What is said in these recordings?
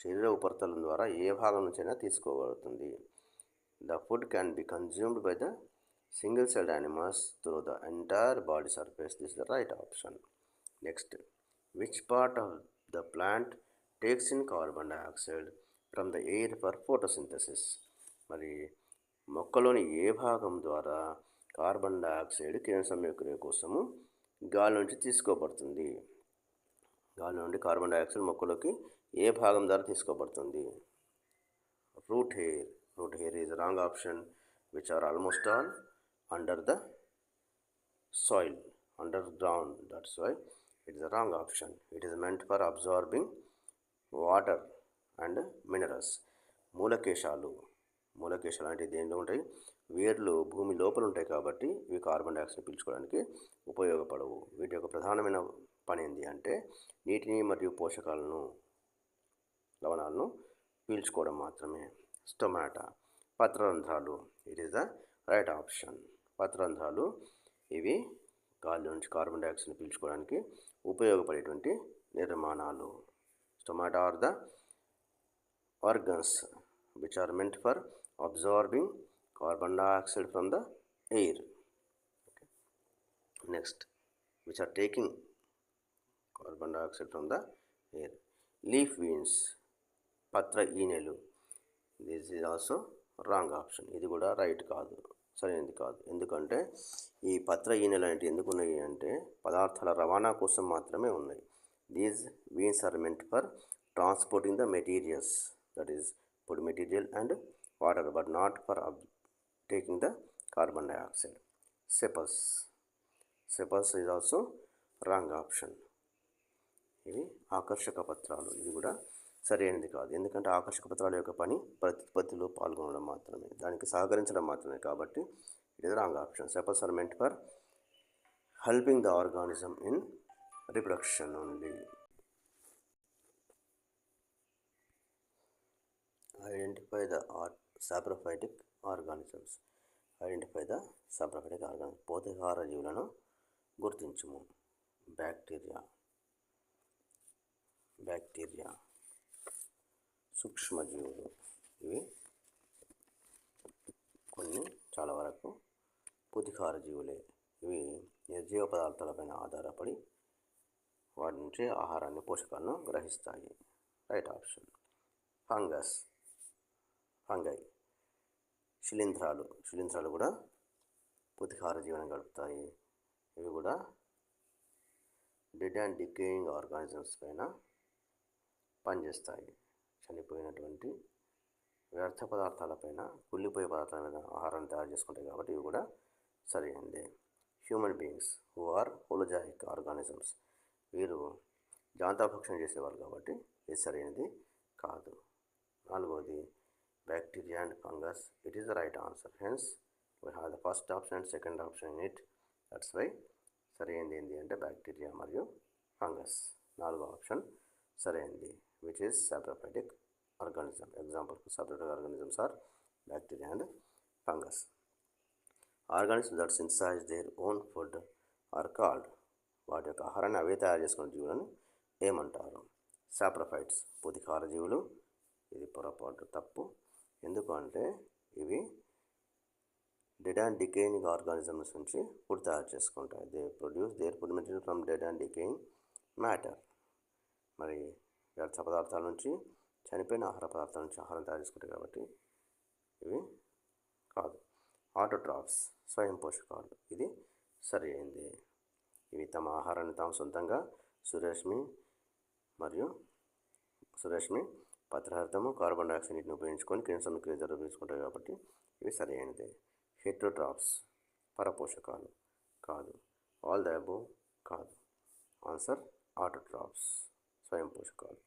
శరీర ఉపరితలం ద్వారా ఏ భాగం నుంచైనా తీసుకోబడుతుంది. The food can be consumed by the single celled animals through the entire body surface. This is the right option. Next, which part of the plant takes in carbon dioxide from the air for photosynthesis? మరి మొక్కలోని ఏ భాగం ద్వారా carbon dioxide కిరణ సంయోగక్రియ కోసము గాలి నుంచి తీసుకోబడుతుంది? గాలి నుండి carbon dioxide మొక్కలోకి ఏ భాగం ద్వారా తీసుకోబడుతుంది? Root hair. Root hair is wrong option, which are almost all under the soil, underground. That's why it is a wrong option. It is meant for absorbing water and minerals. మూలకేశాలు. మూలకేశాలు అంటే దేనిలో ఉంటాయి? వేర్లు భూమి లోపల ఉంటాయి కాబట్టి ఇవి కార్బన్ డైఆక్సైడ్ పీల్చుకోవడానికి ఉపయోగపడవు. వీటి యొక్క ప్రధానమైన పని ఏంటి అంటే నీటిని మరియు పోషకాలను, లవణాలను పీల్చుకోవడం మాత్రమే. స్టొమాటా. పత్రరంధ్రాలు. It is the right option. పత్రరంధ్రాలు ఇవి గాలి నుంచి కార్బన్ డైఆక్సైడ్ని పీల్చుకోవడానికి ఉపయోగపడేటువంటి నిర్మాణాలు. Stomata are the organs which are meant for absorbing carbon dioxide from the air. Okay. Next, which are taking carbon dioxide from the air. Leaf veins, పత్ర ఈనెలు. This is also wrong option. ఇది కూడా right కాదు, సరైనది కాదు. ఎందుకంటే ఈ పత్ర ఈనెలు అనేవి ఎందుకు ఉన్నాయి అంటే పదార్థాల రవాణా కోసం మాత్రమే ఉన్నాయి. These veins are meant for transporting the materials, that is food material and water, but not for taking the carbon dioxide. Sepals. Sepals is also wrong option. ఇవి ఆకర్షక పత్రాలు. ఇది కూడా సరైనది కాదు. ఎందుకంటే ఆకర్షక పత్రాల యొక్క పని ప్రత్యుత్పత్తిలో పాల్గొనడం మాత్రమే, దానికి సహకరించడం మాత్రమే. కాబట్టి it is wrong option. Sepals are meant for helping the organism in reproduction only. Identify the saprophytic organisms. Identify the saprophytic organisms. పోతకార జీవులను గుర్తించుము. బ్యాక్టీరియా. బ్యాక్టీరియా సూక్ష్మజీవులు. ఇవి కొన్ని చాలా వరకు పూతికార జీవులే. ఇవి నిర్జీవ పదార్థాలపైన ఆధారపడి వాటి నుంచి ఆహారాన్ని, పోషకాలను గ్రహిస్తాయి. Right option. ఫంగస్. ఫంగై. శిలీంధ్రాలు. శిలీంధ్రాలు కూడా పూతికార జీవనం గడుపుతాయి. ఇవి కూడా డెడ్ అండ్ డికేయింగ్ ఆర్గానిజమ్స్ పైన పనిచేస్తాయి. చనిపోయినటువంటి వ్యర్థ పదార్థాలపైన, కుళ్ళిపోయే పదార్థాల మీద ఆహారాన్ని తయారు చేసుకుంటాయి కాబట్టి ఇవి కూడా సరైనదే. Human beings who are holozoic organisms. వీరు జాంతాభక్షణ చేసేవాళ్ళు కాబట్టి ఇది సరైనది కాదు. నాలుగవది bacteria and fungus. It is the right answer. Hence we have the first option and second option in it. That's why సరైనది ఏంటి అంటే బ్యాక్టీరియా మరియు ఫంగస్. నాలుగో ఆప్షన్ సరైనది, which is saprophytic organism. Example saprophytic organisms are bacteria and fungus. Organisms that synthesize their own food are called. వాటి యొక్క ఆహారాన్ని అవే తయారు చేసుకున్న జీవులను ఏమంటారు? సాప్రోఫైట్స్. పూతికార జీవులు. ఇది పొరపాటు, తప్పు. ఎందుకు అంటే ఇవి డెడ్ అండ్ డికేయింగ్ ఆర్గానిజమ్స్ నుంచి ఫుడ్ తయారు చేసుకుంటాయి. They produce their food material from dead and decaying matter. మరి వ్యర్థ పదార్థాల నుంచి, చనిపోయిన ఆహార పదార్థాల నుంచి ఆహారం తయారు చేసుకుంటాయి కాబట్టి ఇవి కాదు. ఆటోట్రాఫ్స్. స్వయం పోషకాలు. ఇది సరి అయింది. ఇవి తమ ఆహారాన్ని తాము సొంతంగా సూర్యరశ్మి, పత్రహరితము, కార్బన్ డైఆక్సైడ్ నీటిని ఉపయోగించుకొని కిరణ సంయోగక్రియ జరుపుకుంటాయి కాబట్టి ఇవి సరైనదే. హెట్రోట్రాఫ్స్. పరపోషకాలు కాదు. ఆల్ ద అబోవ్ కాదు. ఆన్సర్ ఆటోట్రాఫ్స్, స్వయం పోషకాలు.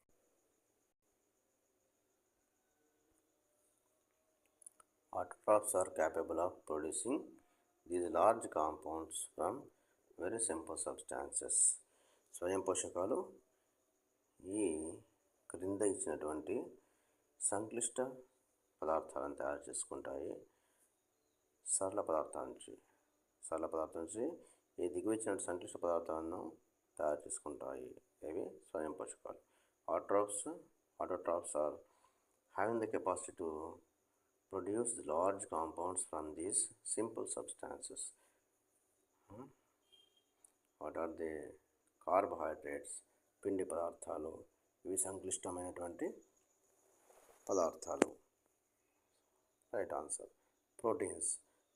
Autotrophs are capable of producing these large compounds from very simple substances. స్వయం పోషకాలు ఈ క్రింద ఇచ్చినటువంటి సంక్లిష్ట పదార్థాలను తయారు చేసుకుంటాయి. సరళ పదార్థాల నుంచి ఈ దిగువ ఇచ్చిన సంక్లిష్ట పదార్థాలను తయారు చేసుకుంటాయి. ఇవి స్వయం పోషకాలు. Autotrophs are having the capacity to produce large compounds from these simple substances. What are the carbohydrates? పిండి పదార్థాలు. ఇవి సంక్లిష్టమైనటువంటి పదార్థాలు. Right answer. ప్రోటీన్స్,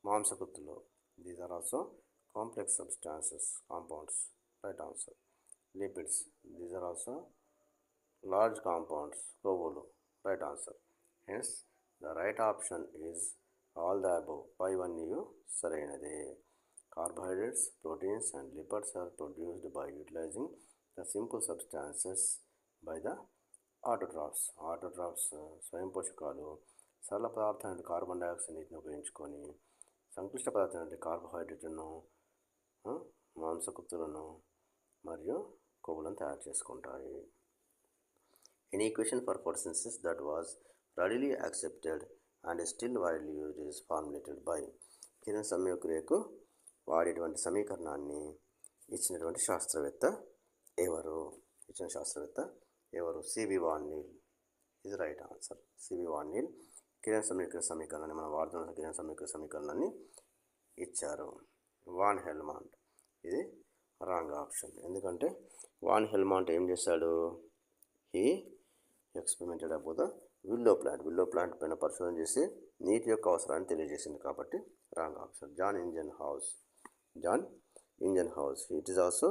మాంసకృతులు. These are also complex substances, compounds. Right answer. Lipids, these are also large compounds, కొవ్వులు. Right answer. Hence the right option is all the above. పైవన్నీ సరైనదే. Carbohydrates, proteins and lipids are produced by utilizing the simple substances by the autotrophs. Autotrophs స్వయం పోషకాలు సరళ పదార్థాన్ని carbon dioxide నీటిని ఉపయోగించుకొని సంక్లిష్ట పదార్థాన్ని కార్బోహైడ్రేట్లను, మాంసకృతులను మరియు కొవ్వులను తయారు చేసుకుంటాయి. An equation for photosynthesis that was readily accepted and is still widely used is formulated by. కిరణ సంయోగక్రియకు వాడేటువంటి సమీకరణాన్ని ఇచ్చినటువంటి శాస్త్రవేత్త ఎవరు? సివి వాన్ నీల్ ఇది right answer. CV van Niel కిరణ సమీకరణ సమీకరణాన్ని, మనం వాడుతున్న కిరణ సమీకరణ సమీకరణాన్ని ఇచ్చారు. వాన్ హెల్మాంట్ ఇది రాంగ్ ఆప్షన్. ఎందుకంటే వాన్ హెల్మాంట్ ఏం చేశాడు? He experimented about the willow plant పైన పరిశోధన చేసి నీటి యొక్క అవసరాన్ని తెలియజేసింది కాబట్టి wrong option. Jan Ingenhousz it is also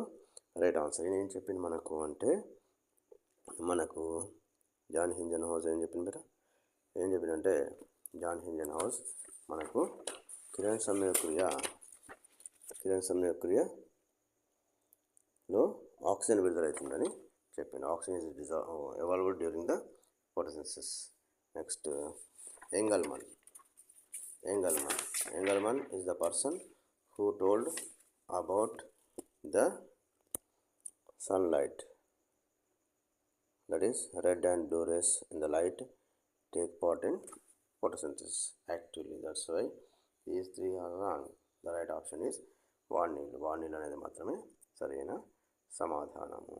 right answer. ఏం చెప్పింది మనకు అంటే, మనకు జాన్ ఇంజన్ హౌస్ ఏం చెప్పిందంటే జాన్ ఇంజన్ హౌస్ మనకు కిరణ్ సంయోగక్రియలో ఆక్సిజన్ విడుదలవుతుందని చెప్పింది. Oxygen is evolved during the photosynthesis. Next, Engelmann is the person who told about the sunlight, that is red and blue rays in the light take part in photosynthesis actively. That's why these three are wrong. The right option is Van Niel అనేది మాత్రమే సరైన సమాధానము.